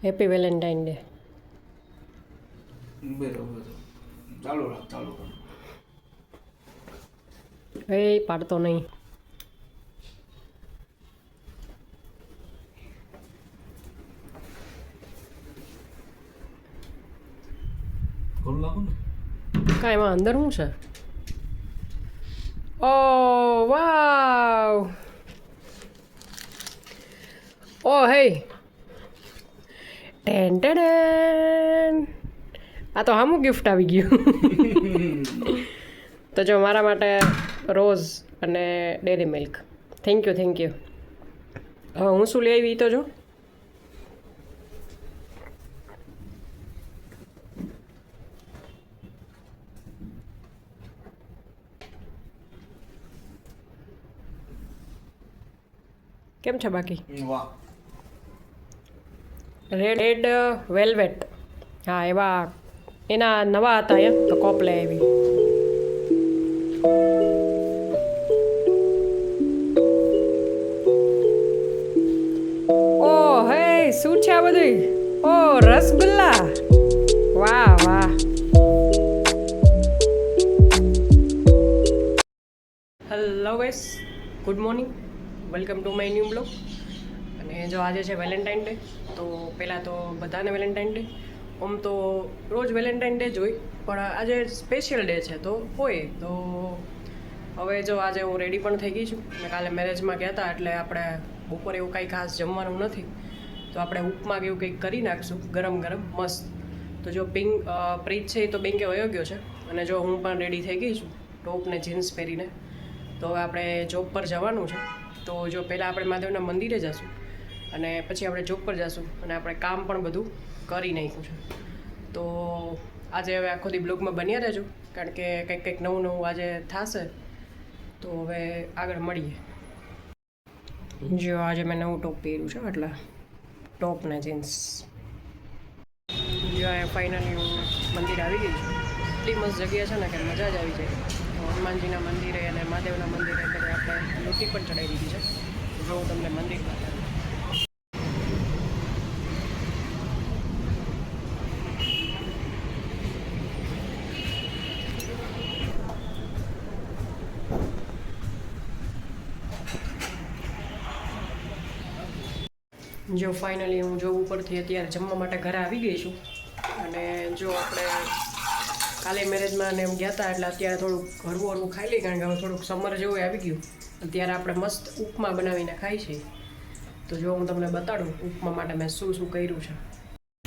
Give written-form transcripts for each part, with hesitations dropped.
Happy Valentine day. ચાલુ રાખ ચાલુ રાખ. એ પાડતો નહીં. ખોલ નાખો ને. કાંઈ એમાં અંદર શું છે? ઓ વાવ. ઓ હે ટેન ટેન. આ તો આમું ગિફ્ટ આવી ગયું. તો જો મારા માટે રોઝ અને dairy milk. Thank you thank you. હવે હું શું લઈ આવી તો જો. કેમ છે બાકી? વાહ. Red velvet. હા એવા એના નવા હતા એમ તો કોપ લઈ આવી. ઓ હે શું છે આ બધું? ઓ રસગુલ્લા. વાહ વાહ. Hello guys, good morning, welcome to my new blog. અને જો આજે છે વેલેન્ટાઇન ડે, તો પહેલાં તો બધાને વેલેન્ટાઇન ડે. આમ તો રોજ વેલેન્ટાઇન ડે જ હોય, પણ આજે સ્પેશિયલ ડે છે તો હોય. તો હવે જો આજે હું રેડી પણ થઈ ગઈ છું અને કાલે મેરેજમાં ગયા હતા, એટલે આપણે બપોરે એવું કાંઈ ખાસ જમવાનું નથી, તો આપણે ઉપમા કે એવું કંઈક કરી નાખશું ગરમ ગરમ મસ્ત. તો જો પ્રીત છે એ તો બેંકે વયો ગયો છે, અને જો હું પણ રેડી થઈ ગઈ છું ટોપ ને જીન્સ પહેરીને. તો હવે આપણે જોબ પર જવાનું છે, તો જો પહેલાં આપણે મહાદેવના મંદિરે જઈશું અને પછી આપણે જોબ પર જઈશું, અને આપણે કામ પણ બધું કરી નાખ્યું છે. તો આજે હવે આખો દી બ્લોગમાં બન્યા રહેજો, કારણ કે કંઈક નવું નવું આજે થશે. તો હવે આગળ મળીએ. જો આજે મેં નવું ટોપ પહેર્યું છે, એટલે ટોપ ને જીન્સ. જો અહીંયા ફાઇનલી હું મંદિર આવી ગઈ છું. એટલી મસ્ત જગ્યા છે ને કે મજા જ આવી જાય. હનુમાનજીના મંદિરે અને મહાદેવના મંદિરે એટલે આપણે લોટી પણ ચડાવી દીધી છે. જો હું તમને મંદિર બતાવું. જો ફાઇનલી હું જોબ ઉપરથી અત્યારે જમવા માટે ઘરે આવી ગઈ છું. અને જો આપણે કાલે મેરેજમાં ને એમ ગયા હતા, એટલે અત્યારે થોડુંક હળવું હળવું ખાઈ લઈએ, કારણ કે હવે થોડુંક સમર જેવું આવી ગયું. અત્યારે આપણે મસ્ત ઉપમા બનાવીને ખાઈ છીએ. તો જો હું તમને બતાડું ઉપમા માટે મેં શું શું કર્યું છે.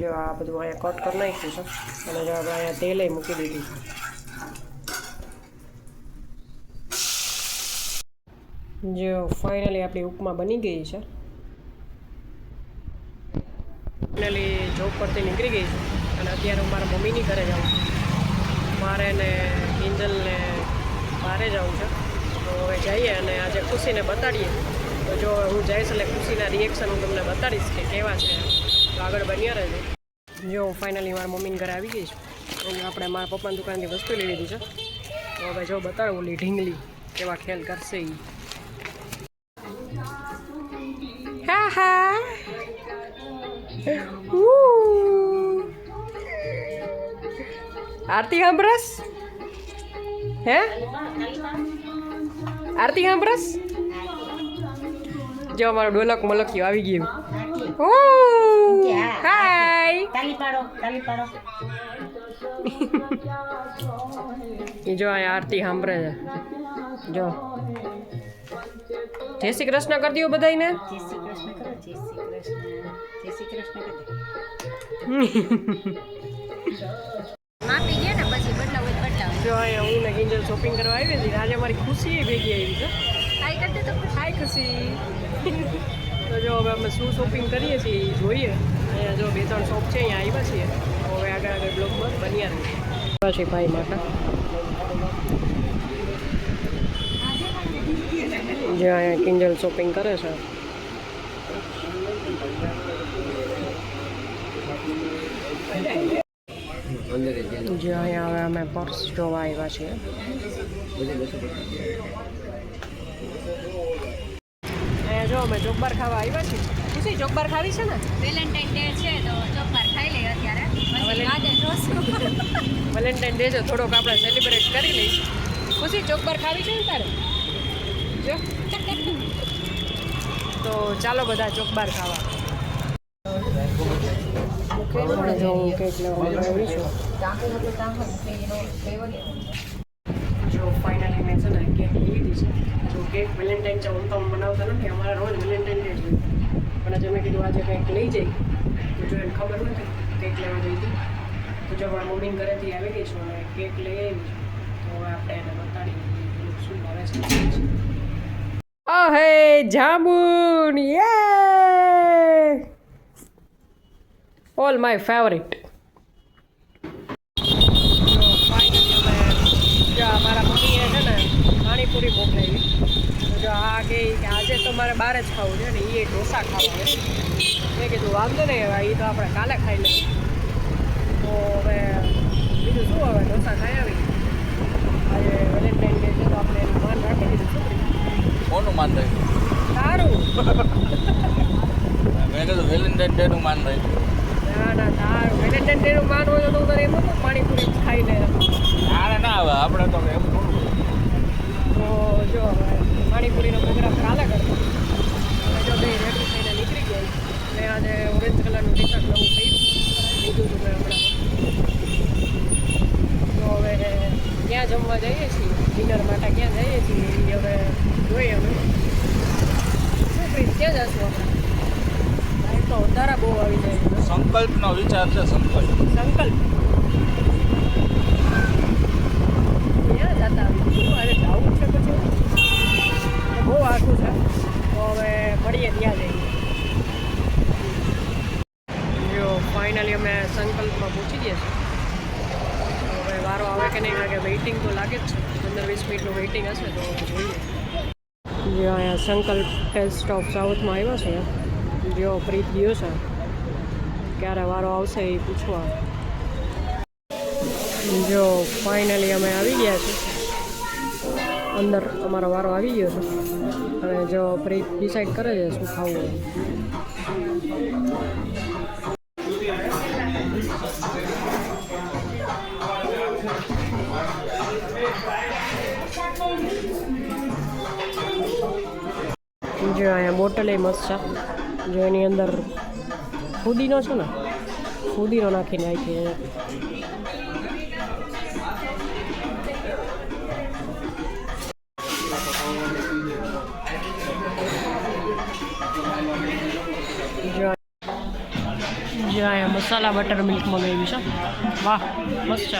જો આ બધું અહીંયા કટ કરી નાખ્યું છે, અને જો આપણે અહીંયા તેલે મૂકી દીધું છે. જો ફાઇનલી આપણી ઉપમા બની ગઈ છે. ફાઇનલી જોબ પરથી નીકળી ગઈ છું, અને અત્યારે હું મારા મમ્મીની ઘરે જાઉં છું. મારે ને કિંજલને બહારે જવું છે, તો હવે જઈએ અને આજે ખુશીને બતાડીએ. તો જો હું જઈશ એટલે ખુશીના રિએક્શન હું તમને બતાડીશ કે કેવા છે. તો આગળ બન્યા રહેજો. જો ફાઇનલી મારા મમ્મીને ઘરે આવી ગઈ છું, અને આપણે મારા પપ્પાની દુકાનથી વસ્તુ લઈ લીધી છે. તો હવે જો બતાડું ઓલી ઢીંગલી કેવા ખેલ કરશે એ. હા હા. આરતી સાંભળસ? હે આરતી સાંભળસ? જો અમારો ડોલક મલક્યો આવી ગયું. ઓ હાય. તાલી પાડો તાલી પાડો. જો આ આરતી સાંભળે છે. જો જય શ્રી કૃષ્ણ કરી દો બધાને. જય શ્રી કૃષ્ણ કરો. જય શ્રી કૃષ્ણ. જય શ્રી કૃષ્ણ કરી દો. માપી ગયા ને પછી બદલાવ બદલાવ. જો અહીંયા હું ને કિંજલ શોપિંગ કરવા આવી હતી. આજે મારી ખુશી ભેગી આવી છે. હાય કરते તો હાય ખુશી. તો જો હવે અમે શું શોપિંગ કરીએ છીએ એ જોઈએ. અહીંયા જો 2-3 શોપ છે, અહીંયા આવ્યા છીએ. હવે આગળ બ્લોગમાં બન્યા રહીએ. પછી ભાઈ માટે જે અહીંયા કિંજલ શોપિંગ કરે છે. જે અહીંયા હવે અમે પર્સ જોવા આવ્યા છીએ. અહીંયા જો અમે ચોકબાર ખાવા આવ્યા છીએ. ખુશી ચોકબાર ખાવી છે ને? વેલેન્ટાઇન ડે છે તો ચોકબાર ખાઈ લઈએ અત્યારે પછી રાતે જોશું વેલેન્ટાઇન ડે છે થોડોક આપણે સેલિબ્રેટ કરી લઈશું. ખુશી ચોકબાર ખાવી છે ને તારે? જો તો ચાલો બધા ચોકબાર ખાવા. જો હું કેક લેવા આવી છું. જો ફાઇનલી મેં છે ને કેક લીધી છે. જો કેક વેલેન્ટાઇન છે હું તો બનાવતા નથી, અમારા રોજ વેલેન્ટાઇન ડે છે. પણ આજે મેં કીધું આજે કંઈક લઈ જઈ તો જો એને ખબર નથી કેક લેવા જઈ હતી. તો જો મારા મમ્મીને ઘરેથી આવી ગઈ છું અને કેક લઈ આવી છું. તો હવે આપણે એને બતાડીએ શું ભાવે છે. હે જામુન યે ઓલ માય ફેવરિટ. મારા મમ્મીએ છે ને પાણીપુરી મોકલાવી. જો આ કે આજે તો મારે બહાર જ ખાવું છે ને એ ઢોસા ખાવા છે. મેં કીધું વાંધો નહીં, હવે એ તો આપણે કાલે ખાઈ લઈએ. તો હવે બીજું શું, હવે ઢોસા ખાઈ આવી. આજે વેલેન્ટાઇન ડે છે તો આપણે એનું માન રાખી દીધું. છોકરી કોનું માન રાખ્યું? સારું. મેં કીધું વેલેન્ટાઇન ડે નું માન રાખ્યું. ના તારું વેલેન્ટાઇન ડેનું માન હોય તો તારે એમ હતું પાણીપુરી ખાઈ લે. તારે ના આવે, આપણે તો એમ થોડું. તો જો હવે પાણીપુરીનો પ્રોગ્રામ કાલે કરતો. અને જો બે રેડી થઈને નીકળી ગઈ. મેં આજે ઓરેન્જ કલરનું ટી શર્ટ નવું પહેર્યું લીધું હતું મેં હમણાં. તો હવે ક્યાં જમવા જઈએ છીએ, ડિનર માટે ક્યાં જઈએ છીએ એ હવે જોઈએ. અમે શું પ્રીત ક્યાં જશું આપણે? ભાઈ તો વધારા બહુ આવી જાય. સંકલ્પનો વિચાર છે, સંકલ્પ. સંકલ્પ ક્યાં જતા આવી અરે જવું છે પછી બહુ આખું છે. તો હવે મળીએ ત્યાં જઈએ. જો ફાઇનલી અમે સંકલ્પમાં પહોંચી ગયા છીએ. હવે વારો આવે કે નહીં લાગે, વેઇટિંગ તો લાગે જ છે. 15-20 મિનિટનું વેઇટિંગ હશે તો જોઈએ. જો અહીંયા સંકલ્પ ટેસ્ટ ઓફ સાઉથમાં આવ્યો છે. જો પ્રીત ગયો છે, ક્યારે વારો આવશે એ પૂછવા. જો ફાઇનલી અમે આવી ગયા છીએ અંદર. અમારો વારો આવી ગયો છે અને જો પ્રીત ડિસાઈડ કરે છે શું ખાવું હોય. જો અહીંયા બોટલ એ મસ્ત છે. જો એની અંદર ફુદીનો છે ને, ફુદીનો નાખીને નાખી. જો અહીંયા મસાલા બટર મિલ્ક મંગાવી છે. વાહ મસ્ત છે.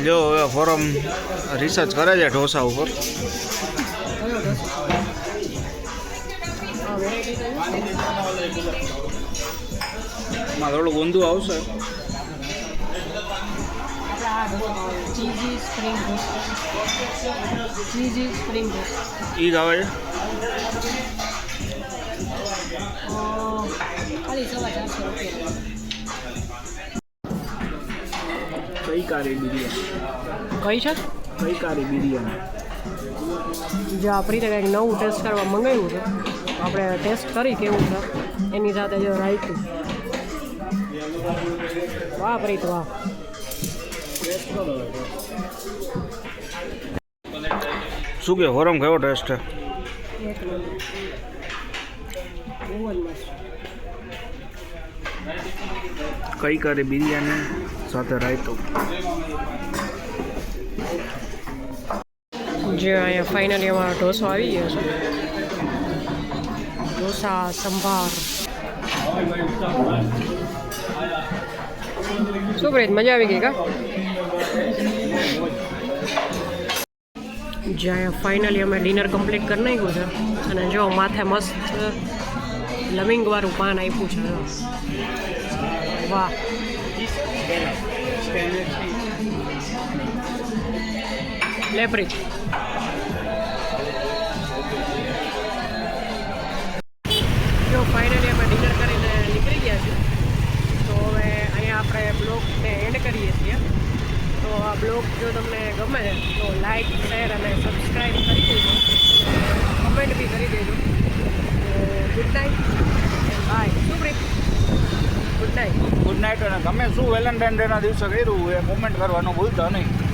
જો હવે ફોરમ રિસર્ચ કરે છે ઢોસા ઉપર. એમાં થોડું ઊંધું આવશે. ચીઝી સ્પ્રિંગ ઈ જ આવે છે. ખાલી 450 રૂપિયા. કઈ કારી બિરયાની? કઈ છે? કઈ કારી બિરયાની? જો આપણી રીતે કંઈક નવું ટેસ્ટ કરવા મંગાવ્યું છે. આપણે ટેસ્ટ કરી કેવું છે. એની સાથે જો રાયતું. વાહ પ્રીત વાહ. શું કે ફોરમ કયો ટેસ્ટ છે? એક નંબર. બહુ જ મસ્ત. કઈ કારી બિરયાની સાથે રાયતું. જે અહીંયા ફાઇનલી અમારો ઢોસો આવી ગયો છે. ઢોસા સંભાર. શું પ્રીત મજા આવી ગઈ કા? જે અહીંયા ફાઇનલી અમે ડિનર કમ્પ્લીટ કરી નાખ્યું છે. અને જો માથે મસ્ત લવિંગવાળું પાન આપ્યું છે. વાહ. લે પ્રીત. જો ફાઇનલી અમે ડિનર કરીને નીકળી ગયા છીએ. તો હવે અહીંયા આપણે બ્લોગને એન્ડ કરીએ છીએ. તો આ બ્લોગ જો તમને ગમે તો લાઈક શેર અને subscribe good night. Good night. અને તમે શું વેલેન્ટાઇન ડેના દિવસે કર્યું એ કોમેન્ટ કરવાનું ભૂલતા નહીં.